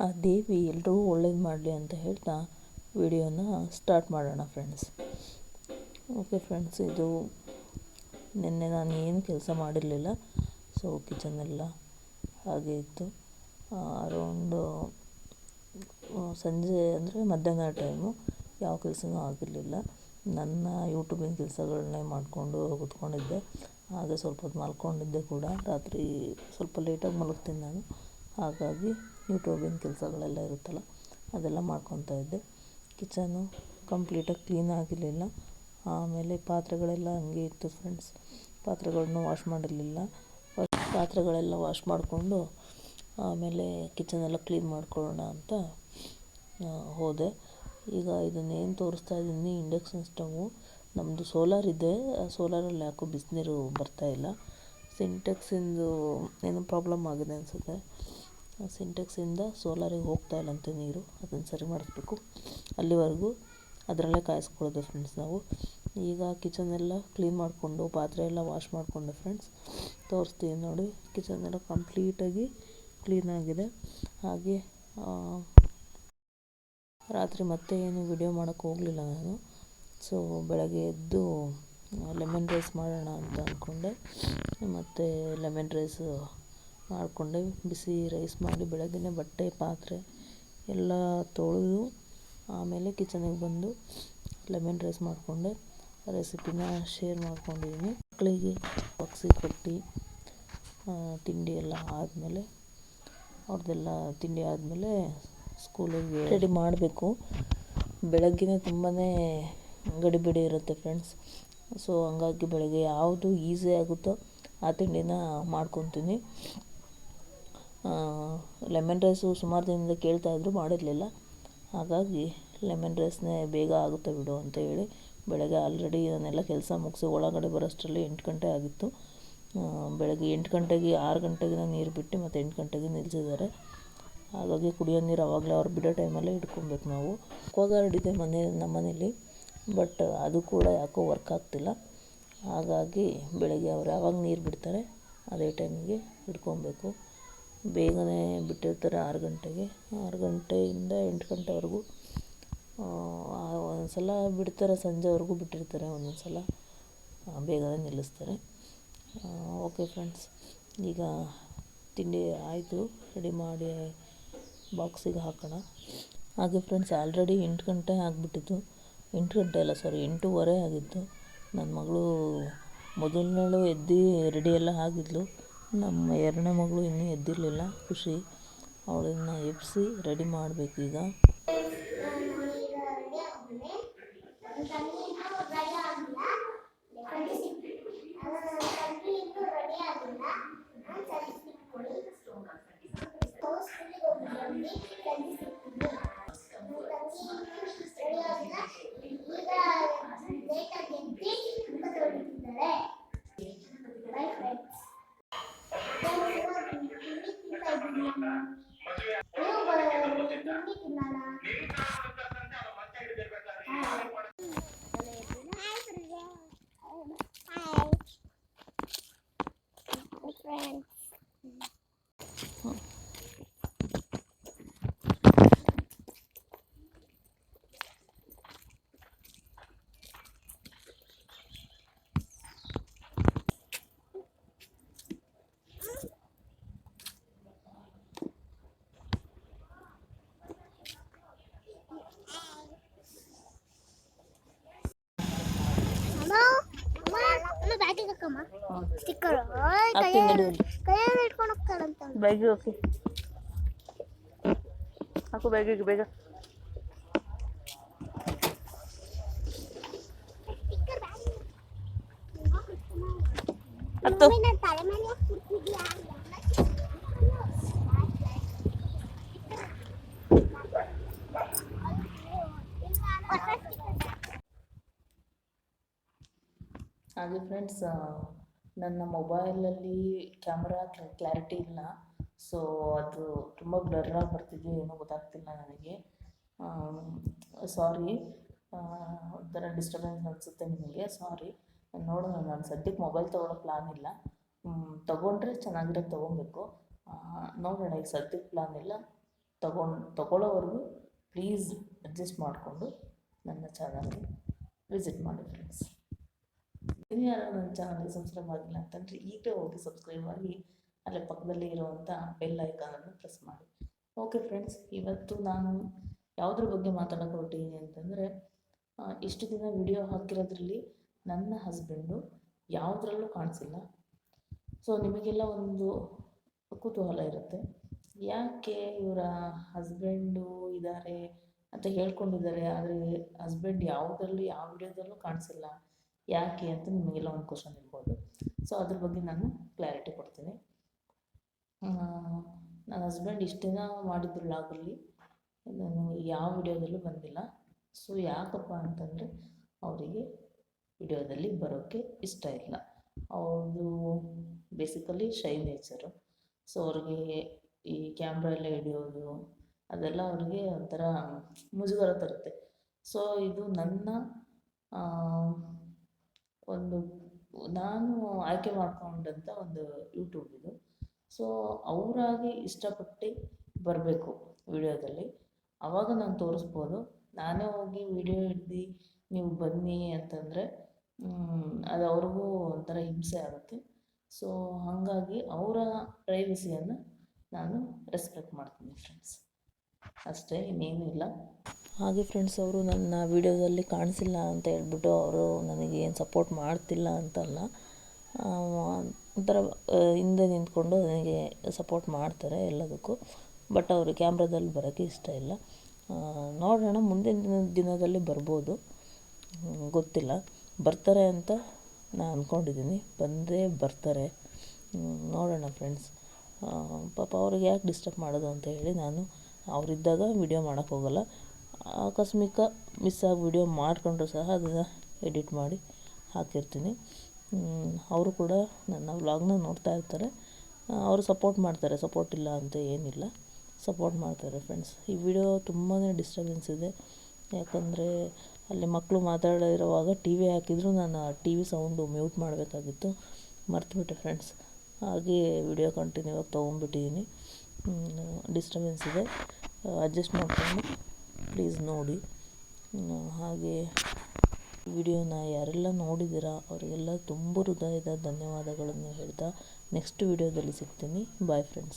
ಆ ದೇವಿ ಎಲ್ರಿಗೂ ಒಳ್ಳೇದು ಮಾಡಲಿ ಅಂತ ಹೇಳ್ತಾ ವಿಡಿಯೋನ ಸ್ಟಾರ್ಟ್ ಮಾಡೋಣ ಫ್ರೆಂಡ್ಸ್. ಓಕೆ ಫ್ರೆಂಡ್ಸ್, ಇದು ನಿನ್ನೆ ನಾನು ಏನು ಕೆಲಸ ಮಾಡಿರಲಿಲ್ಲ. ಸೊ ಕಿಚನೆಲ್ಲ ಹಾಗೆ ಇತ್ತು. ಅರೌಂಡು ಸಂಜೆ ಅಂದರೆ ಮಧ್ಯಾಹ್ನ ಟೈಮು ಯಾವ ಕೆಲಸನೂ ಆಗಿರಲಿಲ್ಲ. ನನ್ನ ಯೂಟ್ಯೂಬಿನ ಕೆಲಸಗಳನ್ನೇ ಮಾಡಿಕೊಂಡು ಕೂತ್ಕೊಂಡಿದ್ದೆ. ಹಾಗೆ ಸ್ವಲ್ಪ ಹೊತ್ತು ಮಲ್ಕೊಂಡಿದ್ದೆ ಕೂಡ. ರಾತ್ರಿ ಸ್ವಲ್ಪ ಲೇಟಾಗಿ ಮಲಗ್ತೀನಿ ನಾನು. ಹಾಗಾಗಿ ಯೂಟ್ಯೂಬಿನ ಕೆಲಸಗಳೆಲ್ಲ ಇರುತ್ತಲ್ಲ ಅದೆಲ್ಲ ಮಾಡ್ಕೊತಾ ಇದ್ದೆ. ಕಿಚನು ಕಂಪ್ಲೀಟಾಗಿ ಕ್ಲೀನ್ ಆಗಿರಲಿಲ್ಲ. ಆಮೇಲೆ ಪಾತ್ರೆಗಳೆಲ್ಲ ಹಂಗೆ ಇತ್ತು ಫ್ರೆಂಡ್ಸ್. ಪಾತ್ರೆಗಳನ್ನೂ ವಾಶ್ ಮಾಡಿರಲಿಲ್ಲ. ಪಾತ್ರೆಗಳೆಲ್ಲ ವಾಶ್ ಮಾಡಿಕೊಂಡು ಆಮೇಲೆ ಕಿಚನೆಲ್ಲ ಕ್ಲೀನ್ ಮಾಡ್ಕೊಳ್ಳೋಣ ಅಂತ ಹೋದೆ. ಈಗ ಇದನ್ನೇನು ತೋರಿಸ್ತಾ ಇದ್ದೀನಿ, ಇಂಡಕ್ಷನ್ ಸ್ಟವ್ವು. ನಮ್ಮದು ಸೋಲಾರ್ ಇದೆ. ಸೋಲಾರಲ್ಲಿ ಯಾಕೋ ಬಿಸಿನೀರು ಬರ್ತಾಯಿಲ್ಲ. ಸಿಂಟೆಕ್ಸಿಂದು ಏನೋ ಪ್ರಾಬ್ಲಮ್ ಆಗಿದೆ ಅನಿಸುತ್ತೆ. ಸಿಂಟೆಕ್ಸಿಂದ ಸೋಲಾರಿಗೆ ಹೋಗ್ತಾಯಿಲ್ಲಂತೆ ನೀರು. ಅದನ್ನು ಸರಿ ಮಾಡಿಸ್ಬೇಕು. ಅಲ್ಲಿವರೆಗೂ ಅದರಲ್ಲೇ ಕಾಯಿಸ್ಕೊಳ್ಳೋದು ಫ್ರೆಂಡ್ಸ್ ನಾವು. ಈಗ ಕಿಚನೆಲ್ಲ ಕ್ಲೀನ್ ಮಾಡಿಕೊಂಡು ಪಾತ್ರೆ ಎಲ್ಲ ವಾಶ್ ಮಾಡಿಕೊಂಡೆ ಫ್ರೆಂಡ್ಸ್. ತೋರಿಸ್ತೀನಿ ನೋಡಿ. ಕಿಚನೆಲ್ಲ ಕಂಪ್ಲೀಟಾಗಿ ಕ್ಲೀನಾಗಿದೆ. ಹಾಗೆ ರಾತ್ರಿ ಮತ್ತೆ ಏನು ವಿಡಿಯೋ ಮಾಡೋಕ್ಕೆ ಹೋಗಲಿಲ್ಲ ನಾನು. ಸೊ ಬೆಳಗ್ಗೆ ಎದ್ದು ಲೆಮನ್ ರೈಸ್ ಮಾಡೋಣ ಅಂತ ಅಂದ್ಕೊಂಡೆ. ಮತ್ತು ಲೆಮನ್ ರೈಸ್ ಮಾಡಿಕೊಂಡೆ. ಬಿಸಿ ರೈಸ್ ಮಾಡಿ ಬೆಳಗ್ಗೆನೇ ಬಟ್ಟೆ ಪಾತ್ರೆ ಎಲ್ಲ ತೊಳೆದು ಆಮೇಲೆ ಕಿಚನಿಗೆ ಬಂದು ಲೆಮನ್ ರೈಸ್ ಮಾಡಿಕೊಂಡೆ. ರೆಸಿಪಿನ ಶೇರ್ ಮಾಡ್ಕೊಂಡಿದ್ದೀನಿ. ಮಕ್ಕಳಿಗೆ ಬಾಕ್ಸಿಗೆ ಕಟ್ಟಿ ತಿಂಡಿ ಎಲ್ಲ ಆದಮೇಲೆ ಅವ್ರದ್ದೆಲ್ಲ ತಿಂಡಿ ಆದಮೇಲೆ ಸ್ಕೂಲಿಗೆ ರೆಡಿ ಮಾಡಬೇಕು. ಬೆಳಗ್ಗೆನೇ ತುಂಬಾ ಗಡಿಬಿಡಿ ಇರುತ್ತೆ ಫ್ರೆಂಡ್ಸ್. ಸೊ ಹಂಗಾಗಿ ಬೆಳಗ್ಗೆ ಯಾವುದು ಈಸಿ ಆಗುತ್ತೋ ಆ ತಿಂಡಿನ ಮಾಡ್ಕೊತೀನಿ. ಲೆಮನ್ ರೈಸು ಸುಮಾರು ದಿನದಿಂದ ಕೇಳ್ತಾಯಿದ್ರು, ಮಾಡಿರಲಿಲ್ಲ. ಹಾಗಾಗಿ ಲೆಮನ್ ರೈಸ್ನೇ ಬೇಗ ಆಗುತ್ತೆ ಬಿಡು ಅಂತ ಹೇಳಿ ಬೆಳಗ್ಗೆ ಆಲ್ರೆಡಿ ನಾನೆಲ್ಲ ಕೆಲಸ ಮುಗಿಸಿ ಒಳಗಡೆ ಬರೋಷ್ಟರಲ್ಲಿ 8 ಗಂಟೆ ಆಗಿತ್ತು. ಬೆಳಗ್ಗೆ 8 ಗಂಟೆಗೆ 6 ಗಂಟೆಗೆ ನೀರು ಬಿಟ್ಟು ಮತ್ತು 8 ಗಂಟೆಗೆ ನಿಲ್ಲಿಸಿದ್ದಾರೆ. ಹಾಗಾಗಿ ಕುಡಿಯೋ ನೀರು ಆವಾಗಲೇ ಅವ್ರು ಬಿಡೋ ಟೈಮಲ್ಲೇ ಇಟ್ಕೊಬೇಕು ನಾವು. ಅಕ್ವಾಗಾರ್ಡ್ ಇದೆ ನಮ್ಮ ಮನೇಲಿ, ಬಟ್ ಅದು ಕೂಡ ಯಾಕೋ ವರ್ಕ್ ಆಗ್ತಿಲ್ಲ. ಹಾಗಾಗಿ ಬೆಳಗ್ಗೆ ಅವ್ರು ಯಾವಾಗ ನೀರು ಬಿಡ್ತಾರೆ ಅದೇ ಟೈಮಿಗೆ ಇಟ್ಕೊಬೇಕು. ಬೇಗನೆ ಬಿಟ್ಟಿರ್ತಾರೆ 6 ಗಂಟೆಗೆ. 6 ಗಂಟೆಯಿಂದ 8 ಗಂಟೆವರೆಗೂ ಒಂದೊಂದು ಸಲ ಬಿಡ್ತಾರೆ, ಸಂಜೆವರೆಗೂ ಬಿಟ್ಟಿರ್ತಾರೆ. ಒಂದೊಂದು ಸಲ ಬೇಗನೆ ನಿಲ್ಲಿಸ್ತಾರೆ. ಓಕೆ ಫ್ರೆಂಡ್ಸ್, ಈಗ ತಿಂಡಿ ಆಯಿತು. ರೆಡಿ ಮಾಡಿ ಬಾಕ್ಸಿಗೆ ಹಾಕೋಣ. ಹಾಗೆ ಫ್ರೆಂಡ್ಸ್, ಆಲ್ರೆಡಿ 8 ಗಂಟೆ ಆಗಿಬಿಟ್ಟಿತ್ತು. 8 ಗಂಟೆ ಅಲ್ಲ, ಸಾರಿ 8:15 ಆಗಿತ್ತು. ನನ್ನ ಮಗಳು ಮೊದಲನೇಳು ಎದ್ದು ರೆಡಿ ಎಲ್ಲ ಆಗಿದ್ಲು. ನಮ್ಮ ಎರಡನೇ ಮಗಳು ಇನ್ನೂ ಎದ್ದಿರಲಿಲ್ಲ, ಖುಷಿ. ಅವಳನ್ನು ಎಬ್ಬಿಸಿ ರೆಡಿ ಮಾಡಬೇಕೀಗ. ಸ್ಟಿಕ್ಕರ್ ಇಟ್ಕೊಂಡು ಹೋಗ್ತಾರಂತ. ಬ್ಯಾಗಿಗೆ ಓಕೆ ಹಾಕು, ಬ್ಯಾಗಿಗೆ ಬೇಗ. ಹತ್ತು ಹಾಗೆ ಫ್ರೆಂಡ್ಸ್, ನನ್ನ ಮೊಬೈಲಲ್ಲಿ ಕ್ಯಾಮ್ರಾ ಕ್ಲಾರಿಟಿ ಇಲ್ಲ. ಸೊ ಅದು ತುಂಬ ಬ್ಲರ್ರಾಗಿ ಬರ್ತಿದೆ, ಏನೋ ಗೊತ್ತಾಗ್ತಿಲ್ಲ ನನಗೆ. ಸಾರಿ, ಒಂಥರ ಡಿಸ್ಟರ್ಬೆನ್ಸ್ ಅನಿಸುತ್ತೆ ನಿಮಗೆ, ಸಾರಿ. ನೋಡೋಣ, ನಾನು ಸದ್ಯಕ್ಕೆ ಮೊಬೈಲ್ ತೊಗೊಳ್ಳೋ ಪ್ಲಾನ್ ಇಲ್ಲ. ತೊಗೊಂಡ್ರೆ ಚೆನ್ನಾಗಿರೋದು ತೊಗೊಬೇಕು. ನೋಡೋಣ, ಈಗ ಸದ್ಯಕ್ಕೆ ಪ್ಲಾನ್ ಇಲ್ಲ. ತಗೊಳ್ಳೋವರೆಗೂ ಪ್ಲೀಸ್ ಅಡ್ಜಸ್ಟ್ ಮಾಡಿಕೊಂಡು ನನ್ನ ಚಾನಲ್ಗೆ ವಿಸಿಟ್ ಮಾಡಿ ಫ್ರೆಂಡ್ಸ್. ಇನ್ನು ಯಾರು ನನ್ನ ಚಾನಲ್ಗೆ ಸಬ್ಸ್ಕ್ರೈಬ್ ಆಗಿಲ್ಲ ಅಂತಂದರೆ ಈಗಲೇ ಹೋಗಿ ಸಬ್ಸ್ಕ್ರೈಬ್ ಆಗಿ ಅಲ್ಲೇ ಪಕ್ಕದಲ್ಲಿ ಇರುವಂಥ ಬೆಲ್ ಐಕಾನನ್ನು ಪ್ರೆಸ್ ಮಾಡಿ. ಓಕೆ ಫ್ರೆಂಡ್ಸ್, ಇವತ್ತು ನಾನು ಯಾವುದ್ರ ಬಗ್ಗೆ ಮಾತಾಡೋಕೆ ಹೊರಟಿದ್ದೀನಿ ಅಂತಂದರೆ, ಇಷ್ಟು ದಿನ ವಿಡಿಯೋ ಹಾಕಿರೋದ್ರಲ್ಲಿ ನನ್ನ ಹಸ್ಬೆಂಡು ಯಾವುದ್ರಲ್ಲೂ ಕಾಣಿಸಿಲ್ಲ. ಸೊ ನಿಮಗೆಲ್ಲ ಒಂದು ಕುತೂಹಲ ಇರುತ್ತೆ, ಯಾಕೆ ಇವರ ಹಸ್ಬೆಂಡು ಇದ್ದಾರೆ ಅಂತ ಹೇಳ್ಕೊಂಡಿದ್ದಾರೆ, ಆದರೆ ಹಸ್ಬೆಂಡ್ ಯಾವುದರಲ್ಲೂ ಯಾವ ವಿಡಿಯೋದಲ್ಲೂ ಕಾಣಿಸಿಲ್ಲ ಯಾಕೆ ಅಂತ ನಿಮಗೆಲ್ಲ ಒಂದು ಕ್ವಶನ್ ಇರ್ಬೋದು. ಸೊ ಅದ್ರ ಬಗ್ಗೆ ನಾನು ಕ್ಲಾರಿಟಿ ಕೊಡ್ತೀನಿ. ನನ್ನ ಹಸ್ಬೆಂಡ್ ಇಷ್ಟು ದಿನ ಮಾಡಿದ್ರು ವ್ಲಾಗಲ್ಲಿ ನಾನು ಯಾವ ವಿಡಿಯೋದಲ್ಲೂ ಬಂದಿಲ್ಲ. ಸೊ ಯಾಕಪ್ಪ ಅಂತಂದರೆ ಅವರಿಗೆ ವಿಡಿಯೋದಲ್ಲಿ ಬರೋಕ್ಕೆ ಇಷ್ಟ ಇಲ್ಲ. ಅವ್ರದ್ದು ಬೇಸಿಕಲಿ ಶೈ ನೇಚರು. ಸೊ ಅವ್ರಿಗೆ ಈ ಕ್ಯಾಮ್ರಾ ಎಲ್ಲ ಹಿಡಿಯೋದು ಅದೆಲ್ಲ ಅವ್ರಿಗೆ ಒಂಥರ ಮುಜುಗರ ತರುತ್ತೆ. ಸೊ ಇದು ನನ್ನ ಒಂದು ನಾನು ಆಯ್ಕೆ ಮಾಡ್ಕೊಂಡಂಥ ಒಂದು ಯೂಟ್ಯೂಬ್ ಇದು. ಸೊ ಅವರಾಗಿ ಇಷ್ಟಪಟ್ಟು ಬರಬೇಕು ವಿಡಿಯೋದಲ್ಲಿ, ಆವಾಗ ನಾನು ತೋರಿಸ್ಬೋದು. ನಾನೇ ಹೋಗಿ ವಿಡಿಯೋ ಹಿಡ್ದು ನೀವು ಬನ್ನಿ ಅಂತಂದರೆ ಅದು ಅವ್ರಿಗೂ ಒಂಥರ ಹಿಂಸೆ ಆಗುತ್ತೆ. ಸೊ ಹಾಗಾಗಿ ಅವರ ಪ್ರೈವಸಿಯನ್ನು ನಾನು ರೆಸ್ಪೆಕ್ಟ್ ಮಾಡ್ತೀನಿ ಫ್ರೆಂಡ್ಸ್, ಅಷ್ಟೇ, ಇನ್ನೇನೂ ಇಲ್ಲ. ಹಾಗೆ ಫ್ರೆಂಡ್ಸ್, ಅವರು ನನ್ನ ವೀಡಿಯೋದಲ್ಲಿ ಕಾಣಿಸಿಲ್ಲ ಅಂತ ಹೇಳ್ಬಿಟ್ಟು ಅವರು ನನಗೆ ಏನು ಸಪೋರ್ಟ್ ಮಾಡ್ತಿಲ್ಲ ಅಂತಲ್ಲ, ಒಂಥರ ಹಿಂದೆ ನಿಂತ್ಕೊಂಡು ನನಗೆ ಸಪೋರ್ಟ್ ಮಾಡ್ತಾರೆ ಎಲ್ಲದಕ್ಕೂ. ಬಟ್ ಅವರು ಕ್ಯಾಮ್ರಾದಲ್ಲಿ ಬರೋಕ್ಕೆ ಇಷ್ಟ ಇಲ್ಲ. ನೋಡೋಣ, ಮುಂದಿನ ದಿನದಲ್ಲಿ ಬರ್ಬೋದು, ಗೊತ್ತಿಲ್ಲ. ಬರ್ತಾರೆ ಅಂತ ನಾನು ಅಂದ್ಕೊಂಡಿದ್ದೀನಿ, ಬಂದೇ ಬರ್ತಾರೆ, ನೋಡೋಣ ಫ್ರೆಂಡ್ಸ್. ಪಾಪ ಅವ್ರಿಗೆ ಯಾಕೆ ಡಿಸ್ಟರ್ಬ್ ಮಾಡೋದು ಅಂತ ಹೇಳಿ ನಾನು ಅವರಿದ್ದಾಗ ವಿಡಿಯೋ ಮಾಡೋಕ್ಕೆ ಹೋಗಲ್ಲ. ಆಕಸ್ಮಿಕ ಮಿಸ್ ಆಗಿ ವಿಡಿಯೋ ಮಾಡಿಕೊಂಡ್ರು ಸಹ ಅದನ್ನು ಎಡಿಟ್ ಮಾಡಿ ಹಾಕಿರ್ತೀನಿ. ಅವರು ಕೂಡ ನನ್ನ ವ್ಲಾಗ್ನ ನೋಡ್ತಾ ಇರ್ತಾರೆ, ಅವರು ಸಪೋರ್ಟ್ ಮಾಡ್ತಾರೆ, ಸಪೋರ್ಟ್ ಇಲ್ಲ ಅಂತ ಏನಿಲ್ಲ, ಸಪೋರ್ಟ್ ಮಾಡ್ತಾರೆ ಫ್ರೆಂಡ್ಸ್. ಈ ವಿಡಿಯೋ ತುಂಬಾ ಡಿಸ್ಟರ್ಬೆನ್ಸ್ ಇದೆ, ಯಾಕಂದರೆ ಅಲ್ಲಿ ಮಕ್ಕಳು ಮಾತಾಡಿರುವಾಗ ಟಿ ವಿ ಹಾಕಿದ್ರು ನಾನು ಟಿ ವಿ ಸೌಂಡು ಮ್ಯೂಟ್ ಮಾಡಬೇಕಾಗಿತ್ತು, ಮರ್ತುಬಿಟ್ಟೆ ಫ್ರೆಂಡ್ಸ್. ಹಾಗೆ ವಿಡಿಯೋ ಕಂಟಿನ್ಯೂ ಆಗಿ ತೊಗೊಂಡ್ಬಿಟ್ಟಿದ್ದೀನಿ. ಡಿಸ್ಟರ್ಬೆನ್ಸ್ ಇದೆ, ಅಡ್ಜಸ್ಟ್ ಮಾಡಿಕೊಂಡು ಪ್ಲೀಸ್ ನೋಡಿ. ಹಾಗೆ ವಿಡಿಯೋನ ಯಾರೆಲ್ಲ ನೋಡಿದ್ದೀರಾ ಅವರಿಗೆಲ್ಲ ತುಂಬ ಹೃದಯದ ಧನ್ಯವಾದಗಳನ್ನು ಹೇಳ್ತಾ ನೆಕ್ಸ್ಟ್ ವಿಡಿಯೋದಲ್ಲಿ ಸಿಗ್ತೀನಿ. Bye friends.